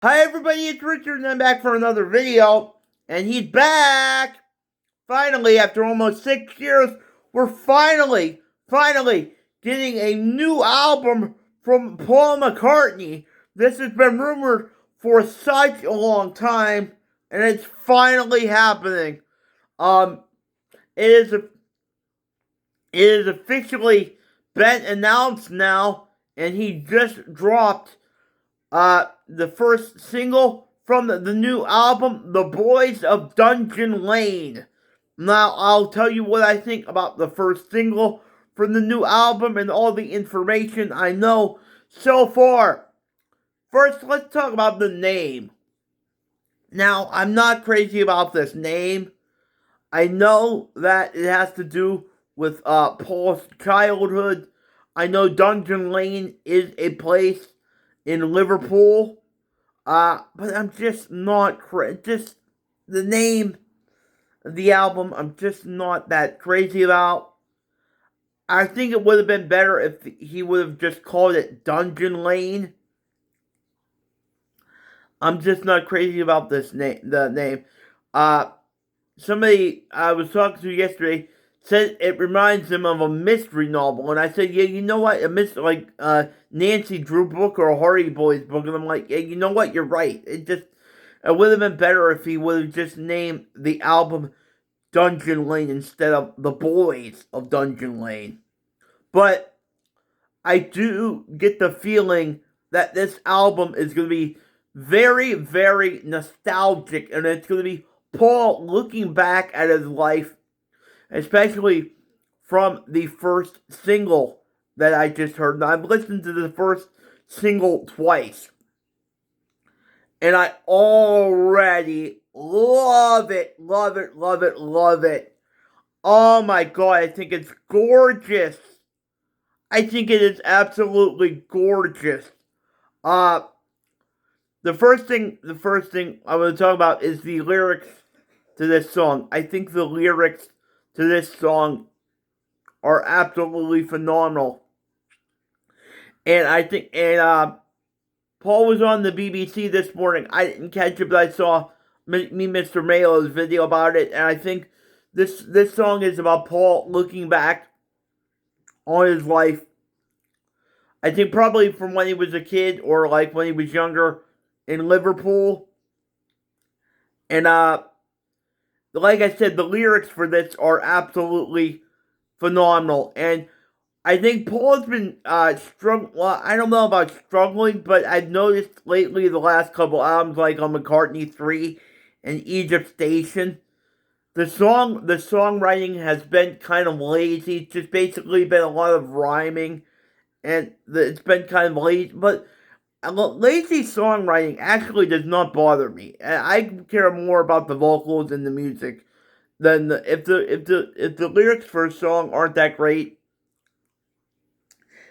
Hi everybody, it's Richard and I'm back for another video. And he's back! Finally, after almost 6 years, we're finally getting a new album from Paul McCartney. This has been rumored for such a long time, and it's finally happening. Um, it is it is officially been announced now, and he just dropped the first single from the new album, The Boys of Dungeon Lane. Now, I'll tell you what I think about the first single from the new album and all the information I know so far. First, let's talk about the name. Now, I'm not crazy about this name. I know that it has to do with Paul's childhood. I know Dungeon Lane is a place in Liverpool. But I'm just not just the name of the album. I'm just not that crazy about. I think it would have been better if he would have just called it Dungeon Lane. I'm just not crazy about this name. The name. Uh, Somebody I was talking to yesterday said it reminds him of a mystery novel, and I said, yeah, you know what, a mystery like Nancy Drew book or a Hardy Boys book, and I'm like, yeah, you know what, you're right. It would have been better if he would have just named the album Dungeon Lane instead of The Boys of Dungeon Lane. But I do get the feeling that this album is going to be very, very nostalgic, and it's going to be Paul looking back at his life, especially from the first single that I just heard. Now, I've listened to the first single twice, and I already love it, love it, love it, love it. Oh my god, I think it's gorgeous. I think it is absolutely gorgeous. Uh, the first thing I want to talk about is the lyrics to this song. I think the lyrics to this song are absolutely phenomenal. And Paul was on the BBC this morning. I didn't catch it, but I saw Mr. Mayo's video about it, and I think this song is about Paul looking back on his life. I think probably from when he was a kid or like when he was younger in Liverpool. And like I said, the lyrics for this are absolutely phenomenal. And I think Paul's been struggling. Well, I don't know about struggling, but I've noticed lately the last couple albums, like on McCartney 3 and Egypt Station, the songwriting has been kind of lazy. It's just basically been a lot of rhyming, and it's been kind of lazy. But lazy songwriting actually does not bother me. I care more about the vocals and the music than if the lyrics for a song aren't that great.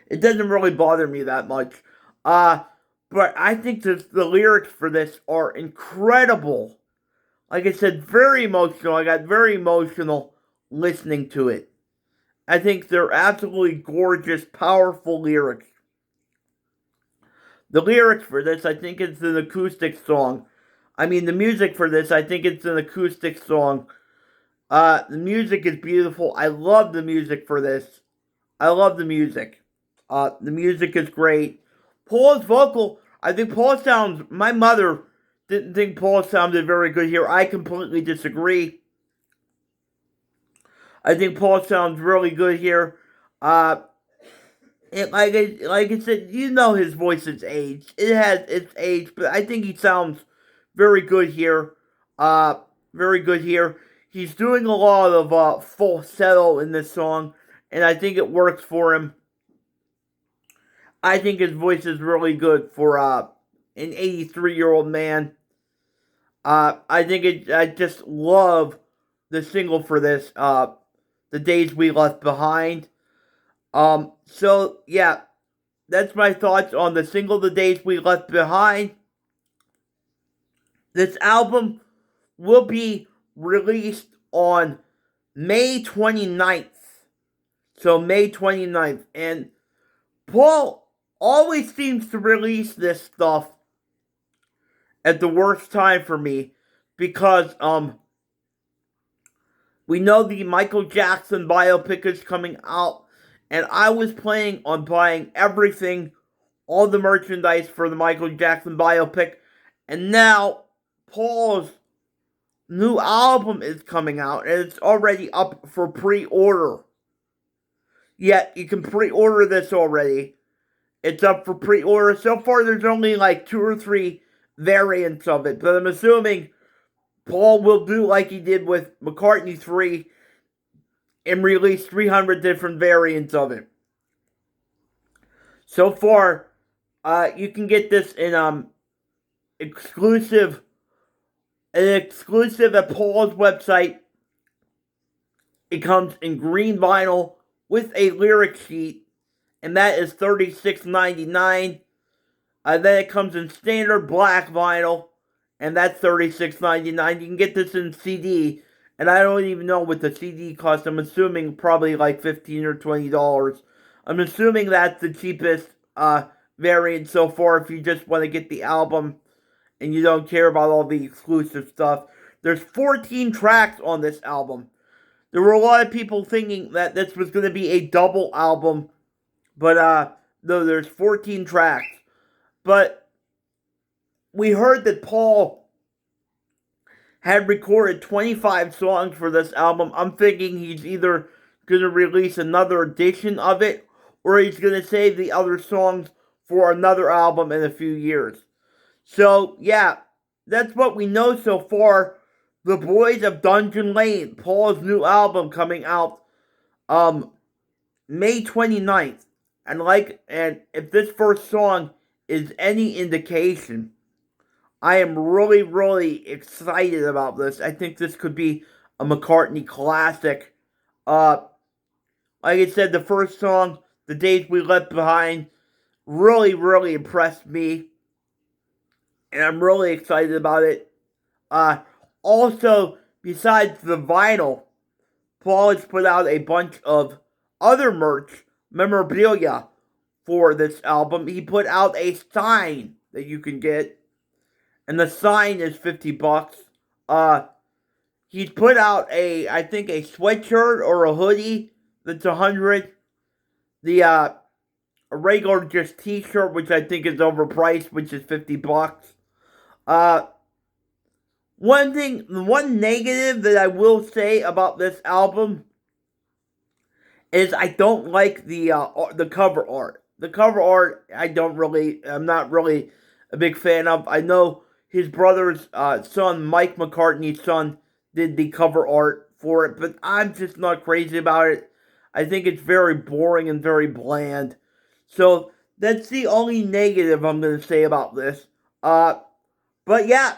It doesn't really bother me that much. Uh, but I think the lyrics for this are incredible. Like I said, very emotional. I got very emotional listening to it. I think they're absolutely gorgeous, powerful lyrics. The lyrics for this, I think it's an acoustic song. I mean, the music for this, I think it's an acoustic song. The music is beautiful. I love the music for this. I love the music. The music is great. Paul's vocal, I think Paul sounds, my mother didn't think Paul sounded very good here. I completely disagree. I think Paul sounds really good here. Like I said, you know his voice is aged. It has its age, but I think he sounds very good here. Very good here. He's doing a lot of falsetto in this song, and I think it works for him. I think his voice is really good for an 83-year-old man. I just love the single for this, The Days We Left Behind. So yeah, that's my thoughts on the single, The Days We Left Behind. This album will be released on May 29th. So May 29th. And Paul always seems to release this stuff at the worst time for me because we know the Michael Jackson biopic is coming out, and I was planning on buying everything, all the merchandise for the Michael Jackson biopic, and now Paul's new album is coming out, and it's already up for pre-order. Yet, you can pre-order this already. It's up for pre-order. So far, there's only like 2 or 3 variants of it, but I'm assuming Paul will do like he did with McCartney 3 and release 300 different variants of it. So far, you can get this in exclusive at Paul's website. It comes in green vinyl with a lyric sheet, and that is $36.99. Then it comes in standard black vinyl, and that's $36.99. You can get this in CD, and I don't even know what the CD costs. I'm assuming probably like $15 or $20. I'm assuming that's the cheapest variant so far if you just want to get the album and you don't care about all the exclusive stuff. There's 14 tracks on this album. There were a lot of people thinking that this was going to be a double album, but no, there's 14 tracks. But we heard that Paul had recorded 25 songs for this album. I'm thinking he's either going to release another edition of it, or he's going to save the other songs for another album in a few years. So, yeah, that's what we know so far. The Boys of Dungeon Lane, Paul's new album coming out May 29th. And if this first song is any indication, I am really, really excited about this. I think this could be a McCartney classic. Like I said, the first song, The Days We Left Behind, really, really impressed me. And I'm really excited about it. Also, besides the vinyl, Paul has put out a bunch of other merch, memorabilia, for this album. He put out a sign that you can get, and the sign is $50. He's put out I think a sweatshirt or a hoodie that's $100. A regular just t-shirt, which I think is overpriced, which is $50. One negative that I will say about this album is I don't like the cover art. The cover art, I'm not really a big fan of. I know his brother's son, Mike McCartney's son, did the cover art for it, but I'm just not crazy about it. I think it's very boring and very bland. So that's the only negative I'm going to say about this. But yeah,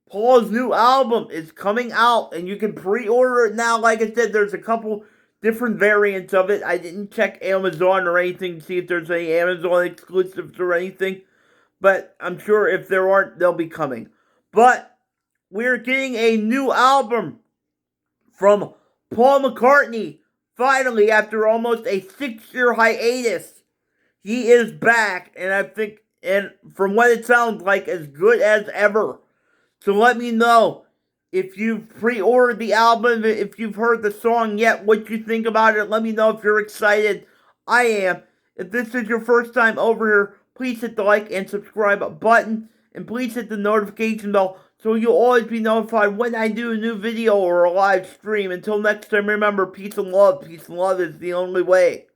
Paul's new album is coming out, and you can pre-order it now. Like I said, there's a couple different variants of it. I didn't check Amazon or anything to see if there's any Amazon exclusives or anything, but I'm sure if there aren't, they'll be coming. But we're getting a new album from Paul McCartney, finally, after almost a 6-year hiatus. He is back, and I think, and from what it sounds like, as good as ever. So let me know if you've pre-ordered the album, if you've heard the song yet, what you think about it. Let me know if you're excited. I am. If this is your first time over here, please hit the like and subscribe button. And please hit the notification bell so you'll always be notified when I do a new video or a live stream. Until next time, remember, peace and love. Peace and love is the only way.